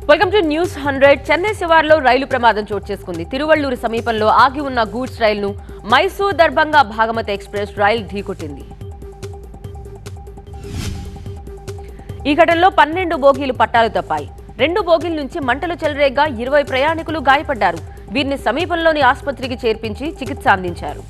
Welcome to news 100. Chennai శివార్లో రైలు ప్రమాదం చోటు చేసుకుంది. తిరువళ్ళూరు సమీపంలో ఆగి ఉన్న గూడ్స్ రైలును మైసూర్ దర్భంగా భాగమతి ఎక్స్ప్రెస్ రైలు ఢీకొట్టింది. ఈ ఘటనలో 12 బోగీలు పట్టాలు తప్పాయి. 2 బోగీల నుంచి మంటలు చెలరేగా 20 ప్రయాణికులు గాయపడ్డారు. వీరిని సమీపంలోని ఆసుపత్రికి చేర్పించి చికిత్స అందించారు.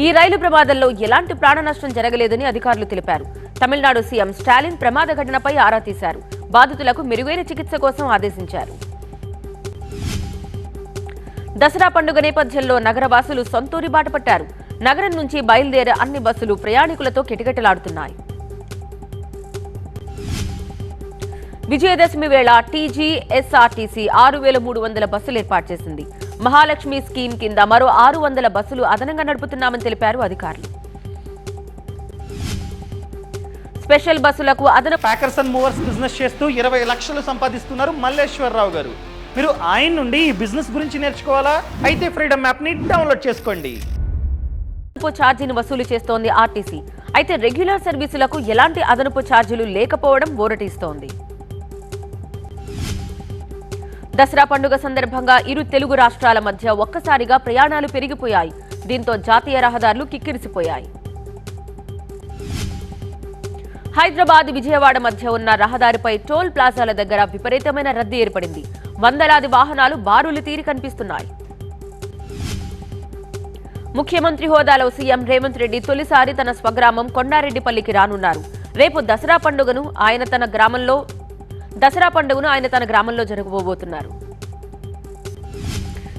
ఈ రైలు ప్రమాదంలో ఎలాంటి ప్రాణ నష్టం జరగలేదని అధికారులు తెలిపారు. తమిళనాడు సీఎం స్టాలిన్ ప్రమాద ఘటనపై ఆరా తీశారు. బాధితులకు మెరుగైన చికిత్స కోసం ఆదేశించారు. దసరా పండుగ నేపథ్యంలో నగరవాసులు సొంతూరి బాట పట్టారు. నగరం నుంచి బయలుదేరే అన్ని బస్సులు ప్రయాణికులతో కిటకిటలాడుతున్నాయి. విజయదశమి వేళ టీజీఎస్ఆర్టీసీ 6300 బస్సులు ఏర్పాటు చేసింది. మహాలక్ష్మి స్కీమ్ కింద మరో 600 బస్సులు అదనంగా నడుపుతున్నామని తెలిపారు అధికారులు. స్పెషల్ బస్సులకు అదనపు ప్యాకర్స్ అండ్ మూవర్స్ బిజినెస్ చేస్తూ 20 లక్షలు సంపాదిస్తున్నారు మల్లేశ్వరరావు గారు. మీరు ఆయన నుండి ఈ బిజినెస్ గురించి నేర్చుకోవాలా? అయితే ఫ్రీడమ్ యాప్ ని డౌన్లోడ్ చేసుకోండి. ఛార్జీని వసూలు చేస్తోంది ఆర్టీసీ. అయితే రెగ్యులర్ సర్వీసులకు ఎలాంటి అదనపు ఛార్జీలు లేకపోవడం ఊరటిస్తోంది. దసరా పండుగ సందర్భంగా ఇరు తెలుగు రాష్ట్రాల మధ్య ఒక్కసారిగా ప్రయాణాలు పెరిగిపోయాయి. దీంతో జాతీయ రహదారులు కిక్కిరిసిపోయాయి. హైదరాబాద్ విజయవాడ మధ్య ఉన్న రహదారిపై టోల్ ప్లాజాల దగ్గర విపరీతమైన రద్దీ ఏర్పడింది. వందలాది వాహనాలు బారులు తీరి కనిపిస్తున్నాయి. ముఖ్యమంత్రి హోదాలో సీఎం రేవంత్ రెడ్డి తొలిసారి తన స్వగ్రామం కొండారెడ్డిపల్లికి రానున్నారు. రేపు దసరా పండుగను ఆయన తన గ్రామంలో జరగబోతున్నారు.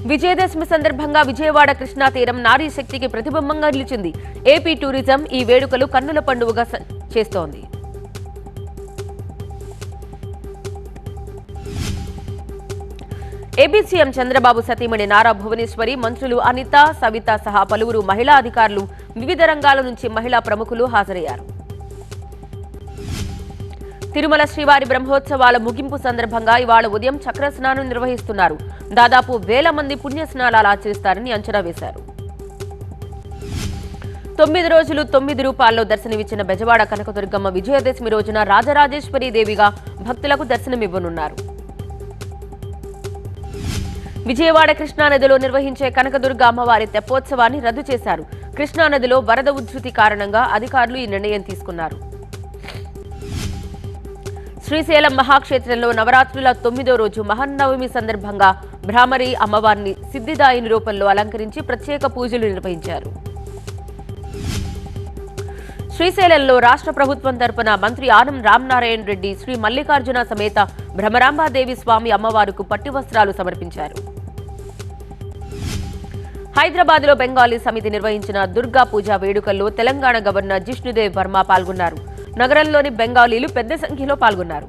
విజయదశమి సందర్భంగా విజయవాడ కృష్ణా తీరం నారీ శక్తికి ప్రతిబింబంగా నిలిచింది. ఏపీ టూరిజం ఈ వేడుకలు కన్నుల పండుగగా చేస్తోంది. ఏపీ సీఎం చంద్రబాబు సతీమణి నారా భువనేశ్వరి, మంత్రులు అనిత, సవిత సహా పలువురు మహిళా అధికారులు, వివిధ రంగాల నుంచి మహిళా ప్రముఖులు హాజరయ్యారు. తిరుమల శ్రీవారి బ్రహ్మోత్సవాల ముగింపు సందర్భంగా ఇవాళ ఉదయం చక్ర స్నానం నిర్వహిస్తున్నారు. దాదాపు 1000 మంది పుణ్య స్నానాలు ఆచరిస్తారని అంచనా వేశారు. 9 రోజులు 9 రూపాల్లో దర్శనమిచ్చిన బెజవాడ కనకదుర్గమ్మ విజయదశమి రోజున రాజరాజేశ్వరి దేవిగా భక్తులకు దర్శనమివ్వనున్నారు. విజయవాడ కృష్ణానదిలో నిర్వహించే కనకదుర్గ అమ్మవారి తెప్పోత్సవాన్ని రద్దు చేశారు. కృష్ణానదిలో వరద ఉధృతి కారణంగా అధికారులు ఈ నిర్ణయం తీసుకున్నారు. శ్రీశైలం మహాక్షేత్రంలో నవరాత్రుల 9వ రోజు మహన్నవమి సందర్భంగా భ్రామరి అమ్మవారిని సిద్ధిదాయిని రూపంలో అలంకరించి ప్రత్యేక పూజలు నిర్వహించారు. శ్రీశైలంలో రాష్ట్ర ప్రభుత్వం తరపున మంత్రి ఆనం రామనారాయణ రెడ్డి శ్రీ మల్లికార్జున సమేత భ్రమరాంబాదేవి స్వామి అమ్మవారికి పట్టు వస్త్రాలు సమర్పించారు. హైదరాబాద్ లో బెంగాలీ సమితి నిర్వహించిన దుర్గా పూజ వేడుకల్లో తెలంగాణ గవర్నర్ జిష్ణుదేవ్ వర్మ పాల్గొన్నారు. నగరంలోని బెంగాలీలు పెద్ద సంఖ్యలో పాల్గొన్నారు.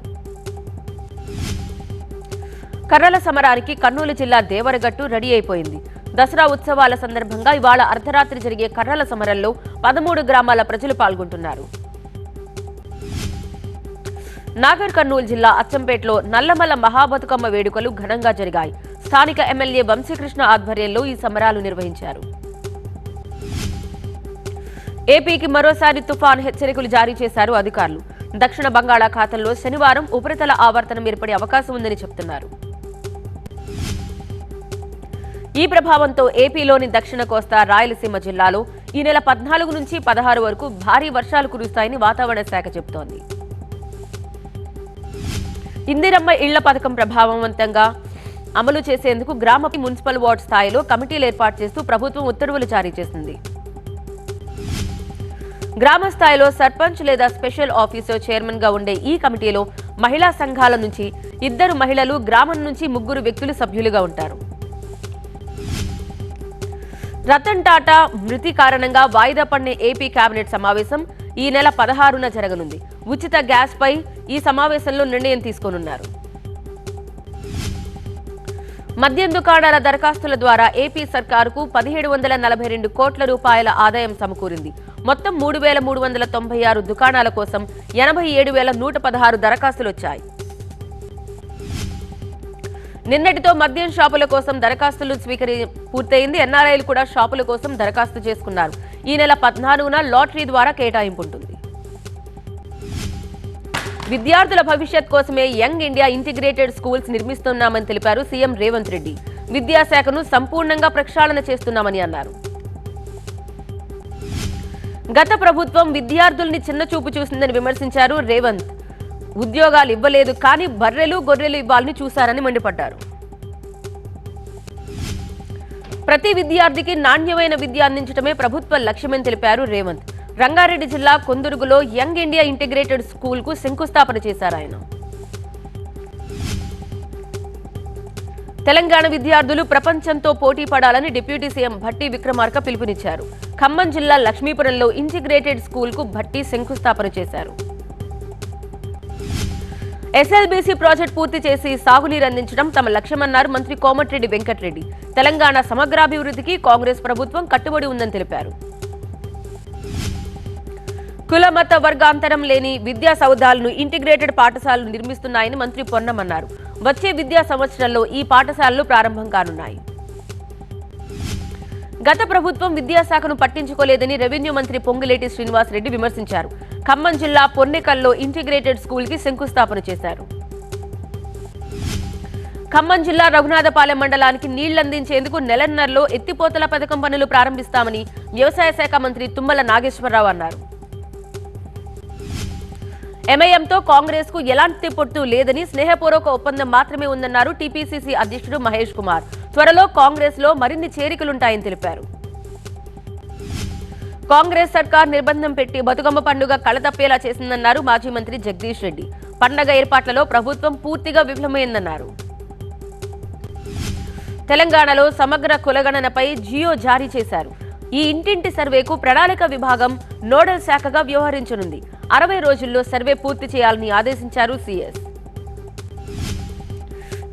కర్రల సమరానికి కర్నూలు జిల్లా దేవరగట్టు రెడీ అయిపోయింది. దసరా ఉత్సవాల సందర్భంగా ఇవాళ అర్ధరాత్రి జరిగే కర్రల సమరంలో 13 గ్రామాల ప్రజలు పాల్గొంటున్నారు. నాగర్ కర్నూలు జిల్లా అచ్చంపేటలో నల్లమల్ల మహాబతుకమ్మ వేడుకలు ఘనంగా జరిగాయి. స్థానిక ఎమ్మెల్యే వంశీకృష్ణ ఆధ్వర్యంలో ఈ సమరాలు నిర్వహించారు. ఏపీకి మరోసారి తుఫాన్ హెచ్చరికలు జారీ చేశారు అధికారులు. దక్షిణ బంగాళాఖాతంలో శనివారం ఉపరితల ఆవర్తనం ఏర్పడే అవకాశం ఉందని చెబుతున్నారు. ఈ ప్రభావంతో ఏపీలోని దక్షిణ కోస్తా, రాయలసీమ జిల్లాలో ఈ నెల 14 నుంచి 16 వరకు భారీ వర్షాలు కురుస్తాయని వాతావరణ శాఖ చెబుతోంది. ఇందిరమ్మ ఇళ్ల పథకం ప్రభావవంతంగా అమలు చేసేందుకు గ్రామ మున్సిపల్ వార్డు స్థాయిలో కమిటీలు ఏర్పాటు చేస్తూ ప్రభుత్వం ఉత్తర్వులు జారీ చేసింది. గ్రామ స్థాయిలో సర్పంచ్ లేదా స్పెషల్ ఆఫీసర్ చైర్మన్ గా ఉండే ఈ కమిటీలో మహిళా సంఘాల నుంచి 2 మహిళలు, గ్రామం నుంచి 3 వ్యక్తులు సభ్యులుగా ఉంటారు. రతన్ టాటా మృతి కారణంగా వాయిదా పడిన ఏపీ కేబినెట్ సమావేశం ఈ నెల 16న జరగనుంది. ఉచిత గ్యాస్ పై ఈ సమావేశంలో నిర్ణయం తీసుకోనున్నారు. మద్యం దుకాణాల దరఖాస్తుల ద్వారా ఏపీ సర్కారుకు 1742 కోట్ల రూపాయల ఆదాయం సమకూరింది. మొత్తం 3396 దుకాణాల కోసం 87,116 దరఖాస్తులు వచ్చాయి. నిన్నటితో మద్యం షాపుల కోసం దరఖాస్తులు పూర్తయింది. ఎన్ఆర్ఐలు కూడా షాపుల కోసం దరఖాస్తు చేసుకున్నారు. ఈ నెల 14న లాటరీ ద్వారా కేటాయింపు ఉంటుంది. విద్యార్థుల భవిష్యత్ కోసమే యంగ్ ఇండియా ఇంటిగ్రేటెడ్ స్కూల్స్ నిర్మిస్తున్నామని తెలిపారు సీఎం రేవంత్ రెడ్డి. విద్యాశాఖను సంపూర్ణంగా ప్రక్షాళన చేస్తున్నామని అన్నారు. గత ప్రభుత్వం విద్యార్థుల్ని చిన్నచూపు చూసిందని విమర్శించారు రేవంత్. ఉద్యోగాలు ఇవ్వలేదు, కానీ బర్రెలు గొర్రెలు ఇవ్వాలని చూశారని మండిపడ్డారు. ప్రతి విద్యార్థికి నాణ్యమైన విద్య అందించడమే ప్రభుత్వ లక్ష్యమని తెలిపారు రేవంత్. రంగారెడ్డి జిల్లా కొందుర్గులో యంగ్ ఇండియా ఇంటిగ్రేటెడ్ స్కూల్ కు శంకుస్థాపన చేశారు ఆయన. తెలంగాణ విద్యార్థులు ప్రపంచంతో పోటీ పడాలని డిప్యూటీ సీఎం భట్టి విక్రమార్క పిలుపునిచ్చారు. ఖమ్మం జిల్లా లక్ష్మీపురంలో ఇంటిగ్రేటెడ్ స్కూల్ కు భట్టి శంకుస్థాపన చేశారు. ఎస్ఎల్బీసీ ప్రాజెక్టు పూర్తి చేసి సాగునీరు అందించడం తమ లక్ష్యమన్నారు మంత్రి కోమటిరెడ్డి వెంకటరెడ్డి. తెలంగాణ సమగ్రాభివృద్ధికి కాంగ్రెస్ ప్రభుత్వం కట్టుబడి ఉందని తెలిపారు. కుల మత వర్గాంతరం లేని విద్యా సౌధాలను ఇంటిగ్రేటెడ్ పాఠశాలలు నిర్మిస్తున్నాయని మంత్రి పొన్నం అన్నారు. వచ్చే విద్యా సంవత్సరంలో ఈ పాఠశాలలు ప్రారంభం కానున్నాయి. గత ప్రభుత్వం విద్యాశాఖను పట్టించుకోలేదని రెవెన్యూ మంత్రి పొంగులేటి శ్రీనివాసరెడ్డి విమర్శించారు. ఖమ్మం జిల్లా పొన్నెకల్లో ఇంటిగ్రేటెడ్ స్కూల్ కి శంకుస్థాపన చేశారు. ఖమ్మం జిల్లా రఘునాథపాలెం మండలానికి నీళ్లందించేందుకు నెలన్నరలో ఎత్తిపోతల పథకం పనులు ప్రారంభిస్తామని వ్యవసాయ శాఖ మంత్రి తుమ్మల నాగేశ్వరరావు అన్నారు. ఎంఐఎంతో కాంగ్రెస్ కు ఎలాంటి పొత్తు లేదని, స్నేహపూర్వక ఒప్పందం మాత్రమే ఉందన్నారు టీపీసీసీ అధ్యక్షుడు మహేష్ కుమార్. త్వరలో కాంగ్రెస్ లో మరిన్ని చేరికలుంటాయని తెలిపారు. కాంగ్రెస్ సర్కార్ నిర్బంధం పెట్టి బతుకమ్మ పండుగ కళతప్పేలా చేసిందన్నారు మాజీ మంత్రి జగదీష్ రెడ్డి. పండగ ఏర్పాట్లలో ప్రభుత్వం పూర్తిగా విఫలమైందన్నారు. తెలంగాణలో సమగ్ర కులగణనపై జియో జారీ చేశారు. ఈ ఇంటింటి సర్వేకు ప్రణాళిక విభాగం నోడల్ శాఖగా వ్యవహరించనుంది. 60 రోజుల్లో సర్వే పూర్తి చేయాలని ఆదేశించారు సీఎస్.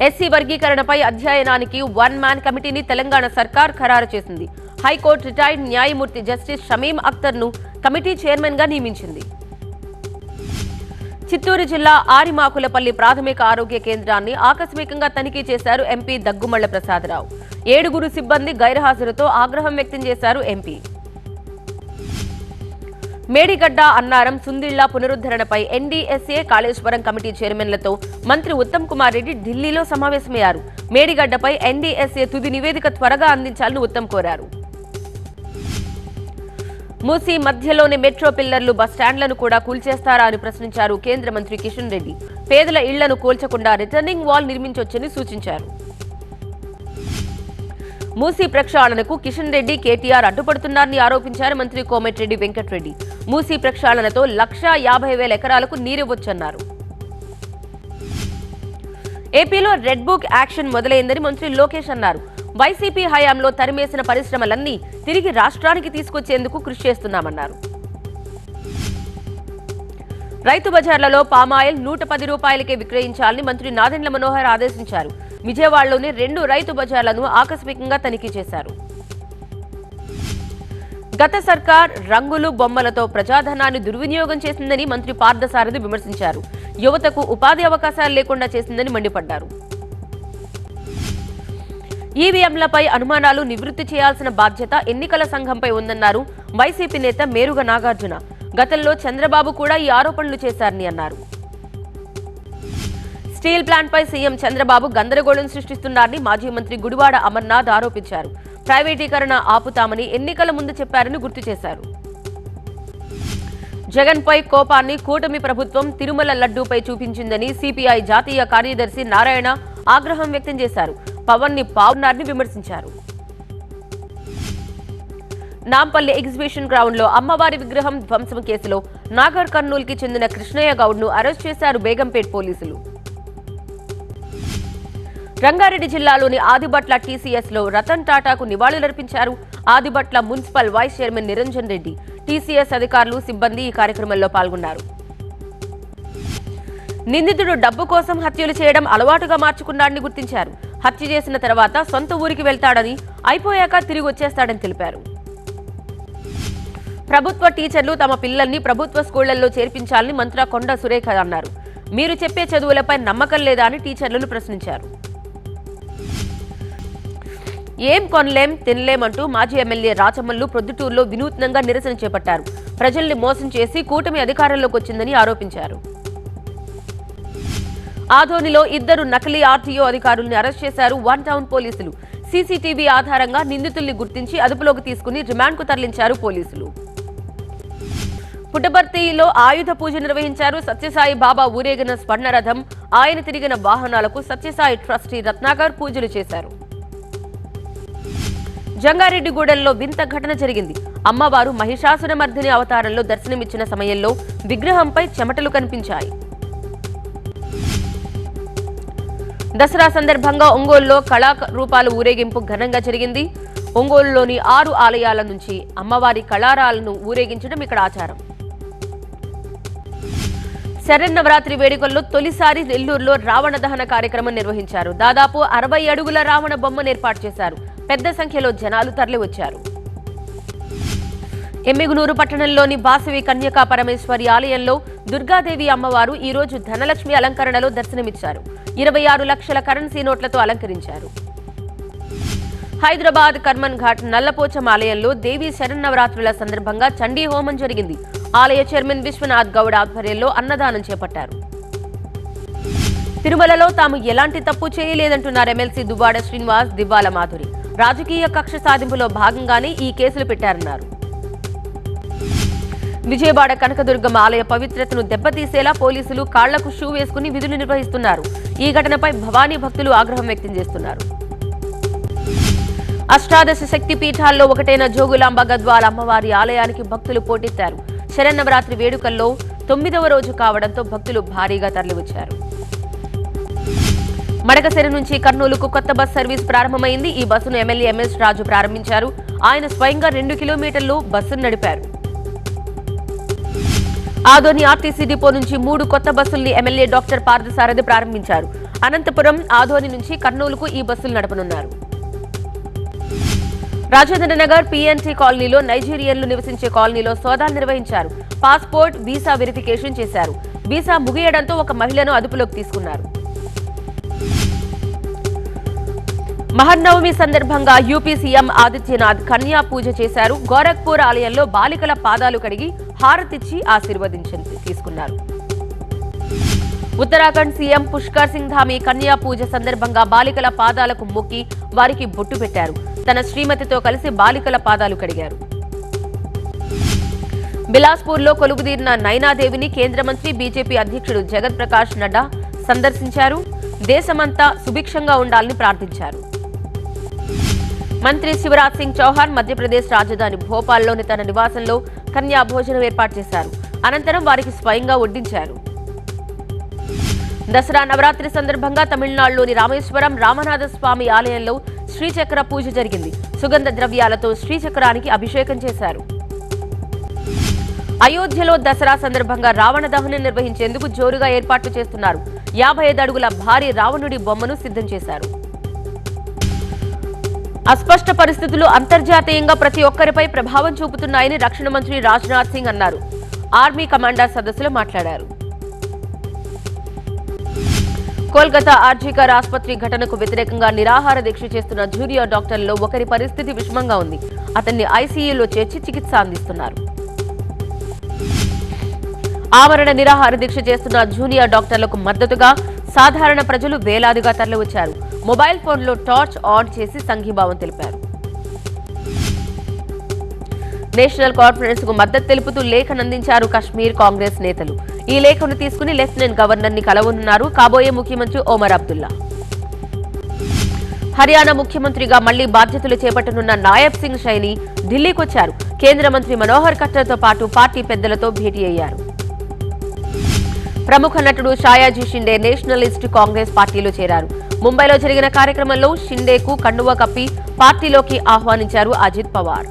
ఎస్సీ వర్గీకరణపై అధ్యయనానికి 1 మ్యాన్ కమిటీని తెలంగాణ సర్కార్ ఖరారు చేసింది. హైకోర్టు రిటైర్డ్ న్యాయమూర్తి జస్టిస్ షమీం అఖ్తర్ ను కమిటీ చైర్మన్ గా నియమించింది. చిత్తూరు జిల్లా ఆరిమాకులపల్లి ప్రాథమిక ఆరోగ్య కేంద్రాన్ని ఆకస్మికంగా తనిఖీ చేశారు ఎంపీ దగ్గుమళ్ల ప్రసాదరావు. 7 సిబ్బంది గైర్హాజరుతో ఆగ్రహం వ్యక్తం చేశారు ఎంపీ. మేడిగడ్డ, అన్నారం, సుందిళ్ల పునరుద్ధరణపై ఎన్డీఎస్ఏ, కాళేశ్వరం కమిటీ చైర్మన్లతో మంత్రి ఉత్తమ్ కుమార్ రెడ్డి ఢిల్లీలో సమావేశమయ్యారు. మేడిగడ్డపై ఎన్డీఎస్ఏ తుది నివేదిక త్వరగా అందించాలని ఉత్తమ్ కోరారు. మూసీ మధ్యలోని మెట్రో పిల్లర్లు, బస్టాండ్లను కూడా కూల్చేస్తారా అని ప్రశ్నించారు కేంద్ర మంత్రి కిషన్ రెడ్డి. పేదల ఇళ్లను కూల్చకుండా రిటర్నింగ్ వాల్ నిర్మించొచ్చని సూచించారు. మూసీ ప్రక్షాళనకు కిషన్ రెడ్డి, కేటీఆర్ అడ్డుపడుతున్నారని ఆరోపించారు మంత్రి కోమటిరెడ్డి వెంకటరెడ్డి. మూసీ ప్రక్షాళనతో 1,50,000 ఎకరాలకు నీరివ్వొచ్చన్నారు. ఏపీలో రెడ్ బుక్ యాక్షన్ మొదలైందని మంత్రి లోకేష్ అన్నారు. వైసీపీ హయాంలో తరిమేసిన పరిశ్రమలన్నీ తిరిగి రాష్ట్రానికి తీసుకొచ్చేందుకు కృషి చేస్తున్నామన్నారు. రైతు బజార్లలో పామాయిల్ 110 రూపాయలకే విక్రయించాలని మంత్రి నాదెండ్ల మనోహర్ ఆదేశించారు. విజయవాడలోని 2 రైతు బజార్లను ఆకస్మికంగా తనిఖీ చేశారు. గత సర్కార్ రంగులు, బొమ్మలతో ప్రజాధనాన్ని దుర్వినియోగం చేసిందని మంత్రి పార్థసారథి విమర్శించారు. యువతకు ఉపాధి అవకాశాలు లేకుండా చేసిందని మండిపడ్డారు. ఈవీఎంలపై అనుమానాలు నివృత్తి చేయాల్సిన బాధ్యత ఎన్నికల సంఘంపై ఉందన్నారు వైసీపీ నేత మేరుగ నాగార్జున. గతంలో చంద్రబాబు కూడా ఈ ఆరోపణలు చేశారని అన్నారు. స్టీల్ ప్లాంట్పై సీఎం చంద్రబాబు గందరగోళం సృష్టిస్తున్నారని మాజీ మంత్రి గుడివాడ అమర్నాథ్ ఆరోపించారు. ప్రైవేటీకరణ ఆపుతామని ఎన్నికల ముందు చెప్పారని గుర్తు చేశారు. జగన్పై కోపాన్ని కూటమి ప్రభుత్వం తిరుమల లడ్డూపై చూపించిందని సిపిఐ జాతీయ కార్యదర్శి నారాయణ ఆగ్రహం వ్యక్తం చేశారు. పవన్ ని పావున్నారని విమర్శించారు. నాంపల్లి ఎగ్జిబిషన్ గ్రౌండ్ లో అమ్మవారి విగ్రహం ధ్వంసం కేసులో నాగర్ కర్నూల్ కి చెందిన కృష్ణయ్య గౌడ్ ను అరెస్ట్ చేశారు బేగంపేట్ పోలీసులు. రంగారెడ్డి జిల్లాలోని ఆదిబట్ల టీసీఎస్ లో రతన్ టాటాకు నివాళులర్పించారు Adibatla municipal vice chairman Niranjan Reddy. TCS అధికారులు, సిబ్బంది ఈ కార్యక్రమంలో పాల్గొన్నారు. నిందితుడు డబ్బు కోసం హత్యలు చేయడం అలవాటుగా మార్చుకున్నాడని గుర్తించారు. హత్య చేసిన తర్వాత సొంత ఊరికి వెళ్తాడని, అయిపోయాక తిరిగి వచ్చేస్తాడని తెలిపారు. ప్రభుత్వ టీచర్లు తమ పిల్లల్ని ప్రభుత్వ స్కూళ్లలో చేర్పించాలని మంత్రి కొండ సురేఖ అన్నారు. మీరు చెప్పే చదువులపై నమ్మకం లేదా అని టీచర్లను ప్రశ్నించారు. ఏం కొనలేం తినలేమంటూ మాజీ ఎమ్మెల్యే రాచమల్లు ప్రొద్దుటూరులో వినూత్నంగా నిరసన చేపట్టారు. ప్రజల్ని మోసం చేసి కూటమి అధికారంలోకి వచ్చిందని ఆరోపించారు. ఆదోనిలో 2 నకిలీ ఆర్టీఓ అధికారుల్ని అరెస్ట్ చేశారు వన్ టౌన్ పోలీసులు. సీసీటీవీ ఆధారంగా నిందితుల్ని గుర్తించి అదుపులోకి తీసుకుని రిమాండ్కు తరలించారు పోలీసులు. పుట్టపర్తిలో ఆయుధ పూజ నిర్వహించారు. సత్యసాయి బాబా ఊరేగిన స్వర్ణరథం, ఆయన తిరిగిన వాహనాలకు సత్యసాయి ట్రస్టీ రత్నాకర్ పూజలు చేశారు. జంగారెడ్డిగూడెంలో వింత ఘటన జరిగింది. అమ్మవారు మహిషాసురమర్దిని అవతారంలో దర్శనమిచ్చిన సమయంలో విగ్రహంపై చెమటలు కనిపించాయి. దసరా సందర్భంగా ఒంగోలులో కళారూపాల ఊరేగింపు ఘనంగా జరిగింది. ఒంగోలులోని 6 ఆలయాల నుంచి అమ్మవారి కళారాలను ఊరేగించడం ఇక్కడ ఆచారం. శరన్నవరాత్రి వేడుకల్లో తొలిసారి నెల్లూరులో రావణ దహన కార్యక్రమం నిర్వహించారు. దాదాపు 60 అడుగుల రావణ బొమ్మను ఏర్పాటు చేశారు. పెద్ద సంఖ్యలో జనాలు తరలివచ్చారు. ఎమ్మిగునూరు పట్టణంలోని వాసవి కన్యకా పరమేశ్వరి ఆలయంలో దుర్గాదేవి అమ్మవారు ఈ రోజు ధనలక్ష్మి అలంకరణలో దర్శనమిచ్చారు. 26 లక్షల కరెన్సీ నోట్లతో అలంకరించారు. హైదరాబాద్ కర్మన్ ఘాట్ నల్లపోచం ఆలయంలో దేవీ శరన్నవరాత్రుల సందర్భంగా చండీ హోమం జరిగింది. ఆలయ చైర్మన్ విశ్వనాథ్ గౌడ్ ఆధ్వర్యంలో అన్నదానం చేపట్టారు. తిరుమలలో తాము ఎలాంటి తప్పు చేయలేదంటున్నారు ఎమ్మెల్సీ దువ్వాడ శ్రీనివాస్, దివ్వాల మాధురి. రాజకీయ కక్ష సాధింపులో భాగంగానే ఈ కేసులు పెట్టారన్నారు. విజయవాడ కనకదుర్గం ఆలయ పవిత్రతను దెబ్బతీసేలా పోలీసులు కాళ్లకు షూ వేసుకుని విధులు నిర్వహిస్తున్నారు. ఈ ఘటనపై భవానీ భక్తులు ఆగ్రహం వ్యక్తం చేస్తున్నారు. అష్టాదశ శక్తి పీఠాల్లో ఒకటైన జోగులాంబ గద్వాల అమ్మవారి ఆలయానికి భక్తులు పోటెత్తారు. శరన్నవరాత్రి వేడుకల్లో 9వ రోజు కావడంతో భక్తులు భారీగా తరలివచ్చారు. మడకశిర నుంచి కర్నూలుకు కొత్త బస్ సర్వీస్ ప్రారంభమైంది. ఈ బస్సును ఎమ్మెల్యే ఎంఎస్ రాజు ప్రారంభించారు. ఆయన స్వయంగా 2 కిలోమీటర్లు బస్సును నడిపారు. ఆదోని ఆర్టీసీ డిపో నుంచి 3 కొత్త బస్సుల్ని ఎమ్మెల్యే డాక్టర్ పార్థసారథి ప్రారంభించారు. అనంతపురం, ఆదోని నుంచి కర్నూలుకు ఈ బస్సులు నడపనున్నారు. రాజేంద్ర నగర్ పిఎన్టీ కాలనీలో నైజీరియన్లు నివసించే కాలనీలో సోదాలు నిర్వహించారు. పాస్పోర్ట్, వీసా వెరిఫికేషన్ చేశారు. వీసా ముగియడంతో ఒక మహిళను అదుపులోకి తీసుకున్నారు. మహర్నవమి సందర్భంగా యూపీ సీఎం ఆదిత్యనాథ్ కన్యా పూజ చేశారు. గోరఖ్పూర్ ఆలయంలో బాలికల పాదాలు కడిగి హారతిచ్చి తీసుకున్నారు. ఉత్తరాఖండ్ సీఎం పుష్కర్ సింగ్ ధామి కన్యా పూజ సందర్భంగా బాలికల పాదాలకు మొక్కి వారికి బొట్టు పెట్టారు. తన శ్రీమతితో కలిసి బాలికల పాదాలు కడిగారు. బిలాస్పూర్లో కొలువుదీరిన నైనాదేవిని కేంద్ర మంత్రి బీజేపీ అధ్యక్షుడు జగత్ ప్రకాష్ నడ్డా సందర్శించారు. దేశమంతా సుభిక్షంగా ఉండాలని ప్రార్థించారు. మంత్రి శివరాజ్ సింగ్ చౌహాన్ మధ్యప్రదేశ్ రాజధాని భోపాల్లోని తన నివాసంలో కన్యా భోజనం ఏర్పాటు చేశారు. అనంతరం వారికి స్వయంగా వడ్డించారు. దసరా నవరాత్రి సందర్భంగా తమిళనాడులోని రామేశ్వరం రామనాథ స్వామి ఆలయంలో శ్రీచక్ర పూజ జరిగింది. సుగంధ ద్రవ్యాలతో శ్రీచక్రానికి అభిషేకం చేశారు. అయోధ్యలో దసరా సందర్భంగా రావణ దహనం నిర్వహించేందుకు జోరుగా ఏర్పాట్లు చేస్తున్నారు. 55 అడుగుల భారీ రావణుడి బొమ్మను సిద్ధం చేశారు. అస్పష్ట పరిస్థితులు అంతర్జాతీయంగా ప్రతి ఒక్కరిపై ప్రభావం చూపుతున్నాయని రక్షణ మంత్రి రాజ్నాథ్ సింగ్ అన్నారు. ఆర్మీ కమాండర్ సదస్సులో మాట్లాడారు. కోల్కతా ఆర్జీకర్ ఆసుపత్రి ఘటనకు వ్యతిరేకంగా నిరాహార దీక్ష చేస్తున్న జూనియర్ డాక్టర్లలో ఒకరి పరిస్థితి విషమంగా ఉంది. అతన్ని ఐసీయూలో చేర్చి చికిత్స అందిస్తున్నారు. ఆమరణ నిరాహార దీక్ష చేస్తున్న జూనియర్ డాక్టర్లకు మద్దతుగా సాధారణ ప్రజలు వేలాదిగా తరలివచ్చారు. మొబైల్ ఫోన్లో టార్చ్ ఆన్ చేసి సంఘీభావం తెలిపారు. నేషనల్ కాన్ఫరెన్స్ కు మద్దతు తెలుపుతూ లేఖనందించారు కశ్మీర్ కాంగ్రెస్ నేతలు. ఈ లేఖను తీసుకుని లెఫ్టినెంట్ గవర్నర్ ని కలవనున్నారు కాబోయే ముఖ్యమంత్రి ఒమర్ అబ్దుల్లా. హర్యానా ముఖ్యమంత్రిగా మళ్లీ బాధ్యతలు చేపట్టనున్న నాయబ్ సింగ్ సైని ఢిల్లీకొచ్చారు. కేంద్ర మంత్రి మనోహర్ ఖట్టర్తో పాటు పార్టీ పెద్దలతో భేటీ అయ్యారు. ప్రముఖ నటుడు షాయాజీ షిండే నేషనలిస్ట్ కాంగ్రెస్ పార్టీలో చేరారు. ముంబైలో జరిగిన కార్యక్రమంలో షిండేకు కండువా కప్పి పార్టీలోకి ఆహ్వానించారు అజిత్ పవార్.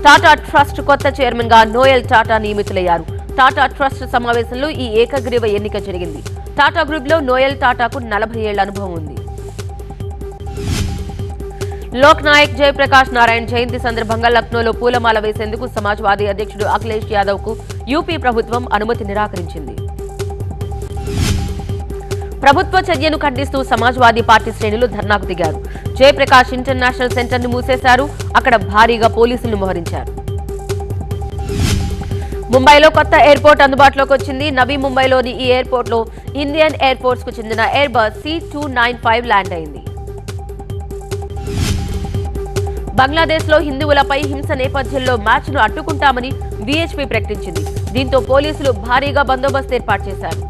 టాటా ట్రస్ట్ కొత్త చైర్మన్ గా నోయల్ టాటా నియమితులయ్యారు. టాటా ట్రస్ట్ సమావేశంలో ఈ ఏకగ్రీవ ఎన్నిక జరిగింది. టాటా గ్రూప్ లో నోయల్ టాటాకు 40 ఏళ్ల అనుభవం ఉంది. లోక్ నాయక్ జయప్రకాష్ నారాయణ్ జయంతి సందర్భంగా లక్నోలో పూలమాల వేసేందుకు సమాజ్వాదీ అధ్యక్షుడు అఖిలేష్ యాదవ్ కు యూపీ ప్రభుత్వం అనుమతి నిరాకరించింది. ప్రభుత్వ చర్యను ఖండిస్తూ సమాజ్వాదీ పార్టీ శ్రేణులు ధర్నాకు దిగారు. జయప్రకాష్ ఇంటర్నేషనల్ సెంటర్ ను మూసేశారు. అక్కడ భారీగా పోలీసులను మోహరించారు. ముంబైలో కొత్త ఎయిర్పోర్ట్ అందుబాటులోకి వచ్చింది. నవీ ముంబైలోని ఈ ఎయిర్పోర్ట్ లో ఇండియన్ ఎయిర్ ఫోర్స్ కు చెందిన ఎయిర్ బస్ C295 ల్యాండ్ అయింది. బంగ్లాదేశ్ లో హిందువులపై హింస నేపథ్యంలో మ్యాచ్ ను అడ్డుకుంటామని బీఎచ్పీ ప్రకటించింది. దీంతో పోలీసులు భారీగా బందోబస్తు ఏర్పాటు చేశారు.